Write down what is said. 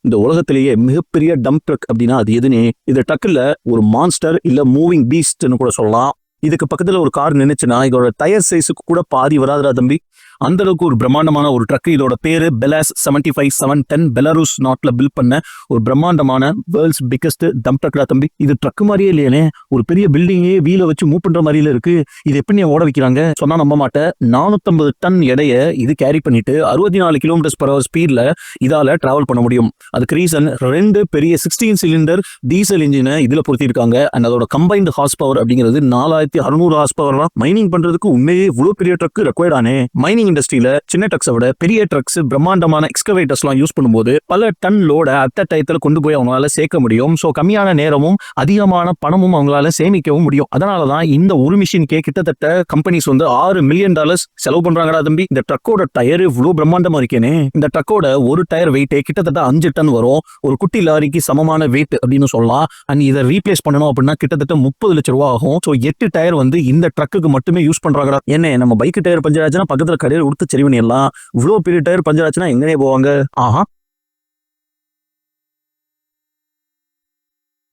இந்த உலகத்திலேயே மிகப்பெரிய டம்ப் ட்ரக் அப்படின்னா அது எதுனே? இந்த ட்ரக்ல ஒரு மான்ஸ்டர் இல்ல மூவிங் பீஸ்ட்னு கூட சொல்லலாம். இதுக்கு பக்கத்துல ஒரு கார் நின்னுச்சுன்னா இதோட டயர் சைஸுக்கு கூட பாதி வராதுடா தம்பி. அந்த அளவுக்கு ஒரு பிரம்மாண்டமான ஒரு ட்ரக். இதோட பேரு பெலாஸ் 75-710. பெலாருஸ் நாட்ல பில்ட் பண்ண ஒரு பிரம்மாண்டமான வேர்ல்ட்ஸ் பிக்கஸ்ட் டம்ப் ட்ரக்டா தம்பி. இது ட்ரக் மாதிரியே இல்லையே, ஒரு பெரிய பில்டிங்கே வீல வச்சு மூவ் பண்ற மாதிரில இருக்கு. இது எப்படி ஓட வைக்கிறாங்க சொன்னா நம்ப மாட்டேன். 450 டன் எடைய இது கேரி பண்ணிட்டு 64 km/h ஸ்பீட்ல இதால டிராவல் பண்ண முடியும். அதுக்கு ரீசன் 2 பெரிய 16 சிலிண்டர் டீசல் இன்ஜினை இதுல பொருத்திருக்காங்க. அண்ட் அதோட கம்பைன்ட் ஹார்ஸ் பவர் அப்படிங்கிறது 4600 ஹார்ஸ் பவர். மைனிங் பண்றதுக்கு உண்மையே இவ்வளவு பெரிய ட்ரக் ரெக்வயர்ட் ஆனே. மைனிங் இண்டஸ்ட்ரியில சின்ன ட்ரக்ஸை விட பெரிய ட்ரக்ஸ், பிரம்மாண்டமான எக்ஸ்கவேட்டர்ஸ் எல்லாம் யூஸ் பண்ணும்போது பல டன் லோட அட் டயத்துல கொண்டு போய் அவங்களால சேர்க்க முடியும். சோ கம்மியான நேரமும் அதிகமான பணமும் அவங்களால சேமிக்கவும் முடியும். அதனாலதான் இந்த ஒரு மிஷினுக்கே கிட்டத்தட்ட கம்பெனிஸ் வந்து $6 மில்லியன் செலவு பண்றாங்கடா தம்பி. இந்த ட்ரக்கோட டயர் இவ்வளவு பிரம்மாண்டமா இருக்கேனே. இந்த ட்ரக்கோட ஒரு டயர் வெயிட்டே கிட்டத்தட்ட 5 டன் வரும். ஒரு குட்டி லாரிக்கு சமமான வெயிட் அப்படின்னு சொல்லலாம். அண்ட் இதை ரீப்ளேஸ் பண்ணணும் அப்படின்னா கிட்டத்தட்ட 30 லட்சம் ரூபாய் ஆகும். சோ 8 டயர் வந்து இந்த ட்ரக்குக்கு மட்டுமே யூஸ் பண்றாங்கடா. என்ன நம்ம பைக் டயர் பஞ்சர் ஆச்சுன்னா பக்கத்துல கடையில் கொடுத்து சரி பண்ணிடலாம். இவ்வளவு பெரிய டயர் பஞ்சர் ஆச்சுன்னா எங்கனே போவாங்க? ஆஹா,